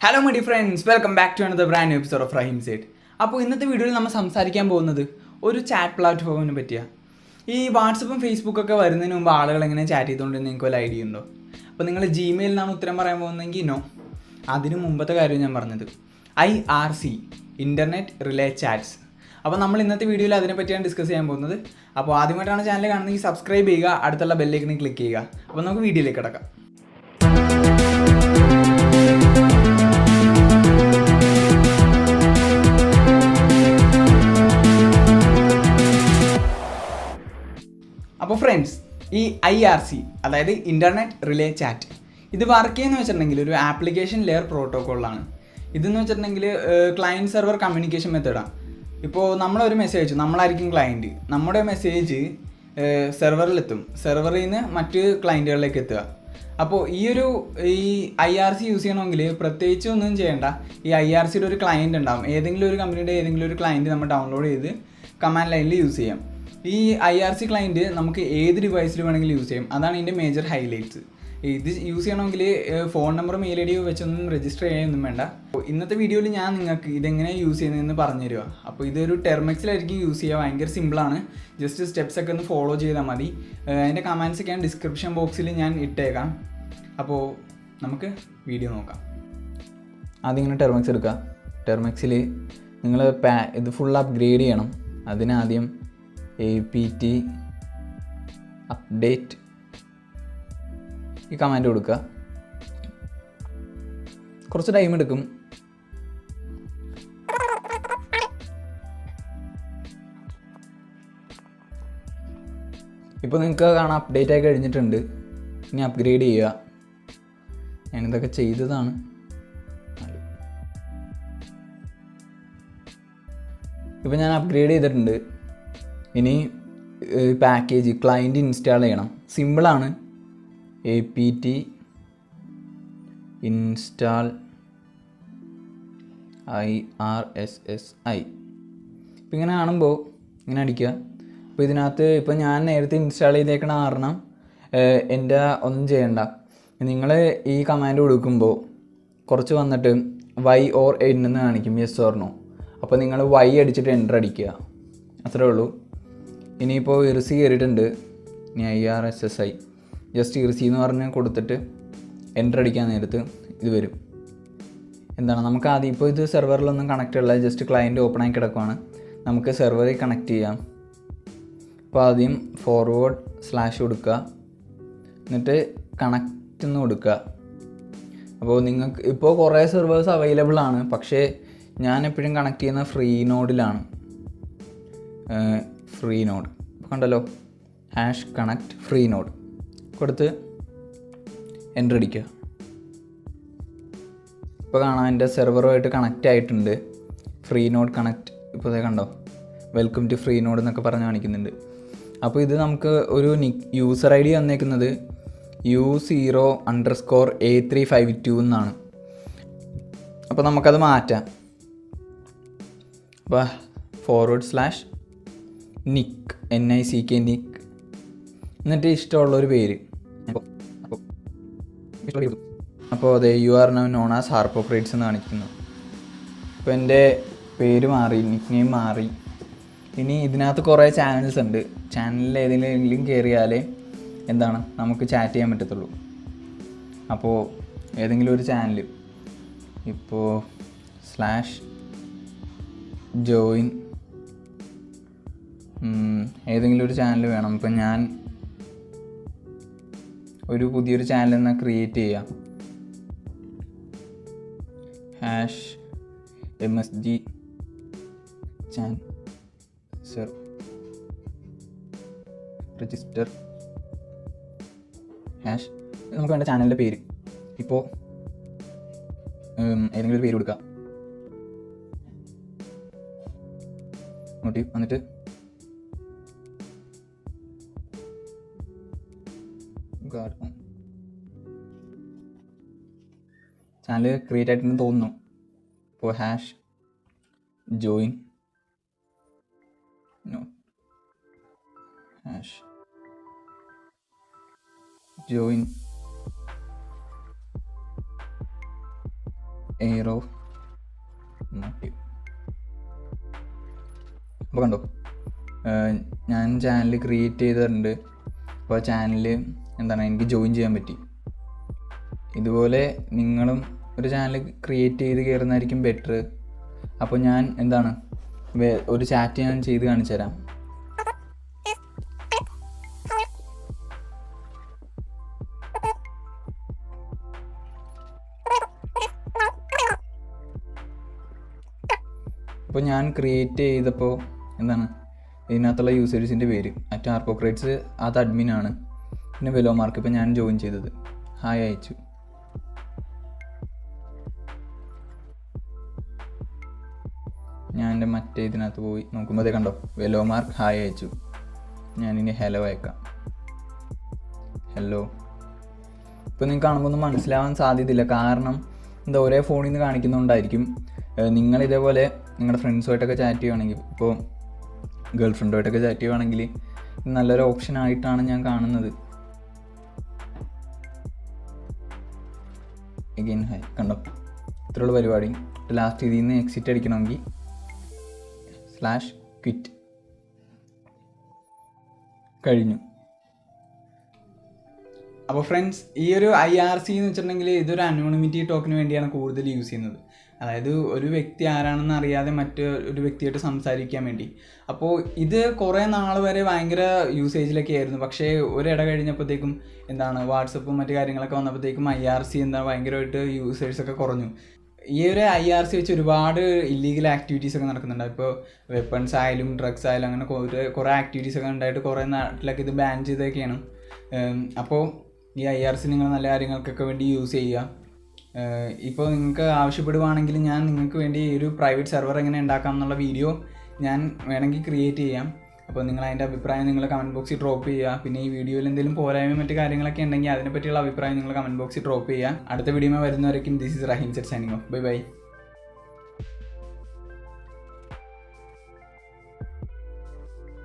Hello my dear friends, welcome back to another brand new episode of Rahim Sait. അപ്പോൾ ഇന്നത്തെ വീഡിയോയിൽ നമ്മൾ സംസാരിക്കാൻ പോകുന്നത് ഒരു ചാറ്റ് പ്ലാറ്റ്ഫോമിനെ പറ്റിയാണ്. ഈ വാട്സപ്പും ഫേസ്ബുക്കൊക്കെ വരുന്നതിന് മുമ്പ് ആളുകൾ എങ്ങനെ ചാറ്റ് ചെയ്തുകൊണ്ടിരുന്ന നിങ്ങൾക്ക് വല്ല ഐഡിയ ഉണ്ടോ? അപ്പോൾ നിങ്ങൾ ജിമെയിലിനാണ് ഉത്തരം പറയാൻ പോകുന്നതെങ്കിൽ നോ. അതിന് മുമ്പത്തെ കാര്യം ഞാൻ പറഞ്ഞത് IRC ഇൻ്റർനെറ്റ് റിലേ ചാറ്റ്സ്. അപ്പോൾ നമ്മൾ ഇന്നത്തെ വീഡിയോയിൽ അതിനെപ്പറ്റിയാണ് ഡിസ്കസ് ചെയ്യാൻ പോകുന്നത്. അപ്പോൾ ആദ്യമായിട്ടാണ് ചാനൽ കാണുന്നതെങ്കിൽ സബ്സ്ക്രൈബ് ചെയ്യുക, അടുത്തുള്ള ബെല്ലൈക്കണിൽ ക്ലിക്ക് ചെയ്യുക. അപ്പോൾ നമുക്ക് വീഡിയോയിലേക്ക് കിടക്കാം. അപ്പോൾ ഫ്രണ്ട്സ്, ഈ IRC അതായത് ഇൻ്റർനെറ്റ് റിലേ ചാറ്റ് ഇത് വർക്ക് ചെയ്യുന്നത് വെച്ചിട്ടുണ്ടെങ്കിൽ ഒരു ആപ്ലിക്കേഷൻ ലെയർ പ്രോട്ടോക്കോളാണ്. ഇതെന്ന് വെച്ചിട്ടുണ്ടെങ്കിൽ ക്ലയൻറ്റ് സെർവർ കമ്മ്യൂണിക്കേഷൻ മെത്തേഡാണ്. ഇപ്പോൾ നമ്മളൊരു മെസ്സേജ് അയച്ചു, നമ്മളായിരിക്കും ക്ലയൻറ്റ്, നമ്മുടെ മെസ്സേജ് സെർവറിലെത്തും, സെർവറിൽ നിന്ന് മറ്റ് ക്ലയൻറ്റുകളിലേക്ക് എത്തുക. അപ്പോൾ ഈ IRC യൂസ് ചെയ്യണമെങ്കിൽ പ്രത്യേകിച്ച് ഒന്നും ചെയ്യേണ്ട. ഈ IRCയുടെ ഒരു ക്ലയൻറ്റ് ഉണ്ടാകും, ഏതെങ്കിലും ഒരു കമ്പനിയുടെ ഏതെങ്കിലും ഒരു ക്ലയൻറ്റ് നമ്മൾ ഡൗൺലോഡ് ചെയ്ത് കമാൻഡ് ലൈനിൽ യൂസ് ചെയ്യാം. ഈ IRC ക്ലയൻറ്റ് നമുക്ക് ഏത് ഡിവൈസിൽ വേണമെങ്കിലും യൂസ് ചെയ്യാം. അതാണ് ഇതിൻ്റെ മേജർ ഹൈലൈറ്റ്സ്. ഇത് യൂസ് ചെയ്യണമെങ്കിൽ ഫോൺ നമ്പറും മെയിൽ ID വെച്ചൊന്നും രജിസ്റ്റർ ചെയ്യാനൊന്നും വേണ്ട. അപ്പോൾ ഇന്നത്തെ വീഡിയോയിൽ ഞാൻ നിങ്ങൾക്ക് ഇതെങ്ങനെ യൂസ് ചെയ്യുന്നതെന്ന് പറഞ്ഞു തരിക. അപ്പോൾ ഇതൊരു ടെർമക്സിലായിരിക്കും യൂസ് ചെയ്യുക. ഭയങ്കര സിമ്പിളാണ്. ജസ്റ്റ് സ്റ്റെപ്സൊക്കെ ഒന്ന് ഫോളോ ചെയ്താൽ മതി. അതിൻ്റെ കമാൻഡ്സൊക്കെ ഞാൻ ഡിസ്ക്രിപ്ഷൻ ബോക്സിൽ ഞാൻ ഇട്ടേക്കാം. അപ്പോൾ നമുക്ക് വീഡിയോ നോക്കാം. ആദ്യം ഇങ്ങനെ ടെർമക്സ് എടുക്കുക. ടെർമക്സിൽ നിങ്ങൾ ഇത് ഫുൾ അപ്ഗ്രേഡ് ചെയ്യണം. അതിനാദ്യം apt അപ്ഡേറ്റ് ഈ കമാൻഡ് കൊടുക്കുക. കുറച്ച് ടൈം എടുക്കും. ഇപ്പോൾ നിങ്ങൾക്ക് കാണാം അപ്ഡേറ്റ് ആയി കഴിഞ്ഞിട്ടുണ്ട്. ഇനി അപ്ഗ്രേഡ് ചെയ്യുക. ഞാനിതൊക്കെ ചെയ്തതാണ്. ഇപ്പോൾ ഞാൻ അപ്ഗ്രേഡ് ചെയ്തിട്ടുണ്ട്. ഇനി പാക്കേജ് ക്ലയൻറ്റ് ഇൻസ്റ്റാൾ ചെയ്യണം. സിമ്പിളാണ്. apt install IRSSI. ഇപ്പം ഇങ്ങനെ കാണുമ്പോൾ ഇങ്ങനെ അടിക്കുക. അപ്പോൾ ഇതിനകത്ത് ഇപ്പോൾ ഞാൻ നേരത്തെ ഇൻസ്റ്റാൾ ചെയ്തേക്കണ കാരണം എൻ്റെ ഒന്നും ചെയ്യണ്ട. നിങ്ങൾ ഈ കമാൻഡ് കൊടുക്കുമ്പോൾ കുറച്ച് വന്നിട്ട് Y or N എന്ന് കാണിക്കും, യെസ് ഓർ നോ. അപ്പോൾ നിങ്ങൾ Y അടിച്ചിട്ട് എൻ്റർ അടിക്കുക, അത്രേ ഉള്ളൂ. ഇനിയിപ്പോൾ ഇർസി കയറിയിട്ടുണ്ട്. ഇനി IRSSI ജസ്റ്റ് ഇർസി എന്ന് പറഞ്ഞ് കൊടുത്തിട്ട് എൻ്റർ അടിക്കാൻ നേരത്ത് ഇത് വരും. എന്താണ് നമുക്ക് ആദ്യം ഇപ്പോൾ ഇത് സെർവറിലൊന്നും കണക്റ്റ് ഉള്ള, ജസ്റ്റ് ക്ലയൻറ്റ് ഓപ്പൺ ആയി കിടക്കുവാണ്. നമുക്ക് സെർവറിൽ കണക്ട് ചെയ്യാം. അപ്പോൾ ആദ്യം // കൊടുക്കുക, എന്നിട്ട് കണക്റ്റ് എന്ന് കൊടുക്കുക. അപ്പോൾ നിങ്ങൾക്ക് ഇപ്പോൾ കുറേ സെർവേഴ്സ് അവൈലബിൾ ആണ്, പക്ഷേ ഞാൻ എപ്പോഴും കണക്ട് ചെയ്യുന്ന ഫ്രീനോഡിലാണ്. ഫ്രീനോഡ് കണ്ടല്ലോ, #connect freenode കൊടുത്ത് എൻ്റർ അടിക്കുക. ഇപ്പോൾ കാണാം എൻ്റെ സെർവറുമായിട്ട് കണക്റ്റ് ആയിട്ടുണ്ട്. ഫ്രീനോഡ് കണക്റ്റ് ഇപ്പോൾ ഇതേ കണ്ടോ, വെൽക്കം ടു ഫ്രീനോഡ് എന്നൊക്കെ പറഞ്ഞ് കാണിക്കുന്നുണ്ട്. അപ്പോൾ ഇത് നമുക്ക് ഒരു യൂസർ ID വന്നേക്കുന്നത് U0_A352 എന്നാണ്. അപ്പോൾ നമുക്കത് മാറ്റാം. അപ്പോൾ /nick NICK നിക്ക്, എന്നിട്ട് ഇഷ്ടമുള്ളൊരു പേര്. അപ്പോൾ അതെ, UR now known as ഹാർപ്പോക്രേറ്റ്സ് എന്ന് കാണിക്കുന്നു. അപ്പോൾ എൻ്റെ പേര് മാറി, നിക്ക് നെയിം മാറി. ഇനി ഇതിനകത്ത് കുറേ ചാനൽസ് ഉണ്ട്. ചാനലിൽ ഏതെങ്കിലും കയറിയാലേ എന്താണ് നമുക്ക് ചാറ്റ് ചെയ്യാൻ പറ്റത്തുള്ളൂ. അപ്പോൾ ഏതെങ്കിലും ഒരു ചാനൽ, ഇപ്പോൾ /join ഏതെങ്കിലും ഒരു ചാനൽ വേണം. ഇപ്പം ഞാൻ ഒരു പുതിയൊരു ചാനൽ എന്നാൽ ക്രിയേറ്റ് ചെയ്യാം. #msg chanserv രജിസ്റ്റർ നമുക്ക് വേണ്ട ചാനലിൻ്റെ പേര്. ഇപ്പോൾ ഏതെങ്കിലും ഒരു പേര് കൊടുക്കുക. എന്നിട്ട് ചാനൽ ക്രിയേറ്റ് ആയിട്ടുണ്ടെന്ന് തോന്നുന്നു. ഇപ്പോൾ #join join air of motive. അപ്പോൾ കണ്ടോ, ഞാൻ ചാനൽ ക്രിയേറ്റ് ചെയ്തിട്ടുണ്ട്. അപ്പോൾ ആ ചാനൽ എനിക്ക് ജോയിൻ ചെയ്യാൻ പറ്റി. ഇതുപോലെ നിങ്ങളും ഒരു ചാനൽ ക്രിയേറ്റ് ചെയ്ത് കയറുന്നതായിരിക്കും ബെറ്റർ. അപ്പോൾ ഞാൻ ഒരു ചാറ്റ് ഞാൻ ചെയ്ത് കാണിച്ചു തരാം. അപ്പോൾ ഞാൻ ക്രിയേറ്റ് ചെയ്തപ്പോൾ ഇതിനകത്തുള്ള യൂസേഴ്സിൻ്റെ പേര് @arpocrates, അത് അഡ്മിനാണ്. പിന്നെ വെലോ മാർക്ക് ഇപ്പോൾ ഞാൻ ജോയിൻ ചെയ്തത്. ഹായ് അയച്ചു. ഞാൻ എൻ്റെ മറ്റേ ഇതിനകത്ത് പോയി നോക്കുമ്പോൾ കണ്ടോ, വെലോ മാർക്ക് ഹായ് അയച്ചു. ഞാനിനി ഹലോ അയക്കാം. ഹലോ. ഇപ്പോൾ നിങ്ങൾക്ക് കാണുമ്പോൾ ഒന്നും മനസ്സിലാവാൻ സാധ്യതയില്ല, കാരണം ഒരേ ഫോണിൽ നിന്ന് കാണിക്കുന്നതുകൊണ്ടായിരിക്കും. നിങ്ങളിതേപോലെ നിങ്ങളുടെ ഫ്രണ്ട്സുമായിട്ടൊക്കെ ചാറ്റ് ചെയ്യുകയാണെങ്കിൽ, ഇപ്പോൾ ഗേൾ ഫ്രണ്ടുമായിട്ടൊക്കെ ചാറ്റ് ചെയ്യുകയാണെങ്കിൽ നല്ലൊരു ഓപ്ഷൻ ആയിട്ടാണ് ഞാൻ കാണുന്നത്. Again hi. കണ്ടോ, ഇത്രയുള്ള പരിപാടി. ലാസ്റ്റ് ഇതിൽ നിന്ന് എക്സിറ്റ് അടിക്കണമെങ്കിൽ /quit കഴിഞ്ഞു. അപ്പോൾ ഫ്രണ്ട്സ്, ഈ ഒരു IRC എന്ന് വെച്ചിട്ടുണ്ടെങ്കിൽ ഇതൊരു അനോണിമിറ്റി ടോക്കിന് വേണ്ടിയാണ് കൂടുതൽ യൂസ് ചെയ്യുന്നത്. അതായത് ഒരു വ്യക്തി ആരാണെന്ന് അറിയാതെ മറ്റൊരു വ്യക്തിയായിട്ട് സംസാരിക്കാൻ വേണ്ടി. അപ്പോൾ ഇത് കുറേ നാൾ വരെ ഭയങ്കര യൂസേജിലൊക്കെ ആയിരുന്നു. പക്ഷേ ഒരിട കഴിഞ്ഞപ്പോഴത്തേക്കും വാട്സപ്പും മറ്റു കാര്യങ്ങളൊക്കെ വന്നപ്പോഴത്തേക്കും IRC ഭയങ്കരമായിട്ട് യൂസേഴ്സൊക്കെ കുറഞ്ഞു. ഈ ഒരു IRC വെച്ച് ഒരുപാട് ഇല്ലീഗൽ ആക്ടിവിറ്റീസൊക്കെ നടക്കുന്നുണ്ട്. ഇപ്പോൾ വെപ്പൺസ് ആയാലും ഡ്രഗ്സ് ആയാലും അങ്ങനെ കുറേ ആക്ടിവിറ്റീസൊക്കെ ഉണ്ടായിട്ട് കുറേ നാട്ടിലൊക്കെ ഇത് ബാൻ ചെയ്തൊക്കെയാണ്. അപ്പോൾ ഈ IRC നിങ്ങൾ നല്ല കാര്യങ്ങൾക്കൊക്കെ വേണ്ടി യൂസ് ചെയ്യുക. ഇപ്പോൾ നിങ്ങൾക്ക് ആവശ്യപ്പെടുവാണെങ്കിൽ ഞാൻ നിങ്ങൾക്ക് വേണ്ടി ഒരു പ്രൈവറ്റ് സെർവർ എങ്ങനെ ഉണ്ടാക്കാം എന്നുള്ള വീഡിയോ ഞാൻ വേണമെങ്കിൽ ക്രിയേറ്റ് ചെയ്യാം. അപ്പോൾ നിങ്ങൾ അതിൻ്റെ അഭിപ്രായം നിങ്ങൾ കമൻറ്റ് ബോക്സിൽ ഡ്രോപ്പ് ചെയ്യുക. പിന്നെ ഈ വീഡിയോയിൽ എന്തെങ്കിലും പോരായ്മ മറ്റു കാര്യങ്ങളൊക്കെ ഉണ്ടെങ്കിൽ അതിനെപ്പറ്റിയുള്ള അഭിപ്രായം നിങ്ങൾ കമൻറ്റ് ബോക്സിൽ ഡ്രോപ്പ് ചെയ്യുക. അടുത്ത വീഡിയോ വരുന്നവരേക്കും this is Rahim set signing off. Bye by.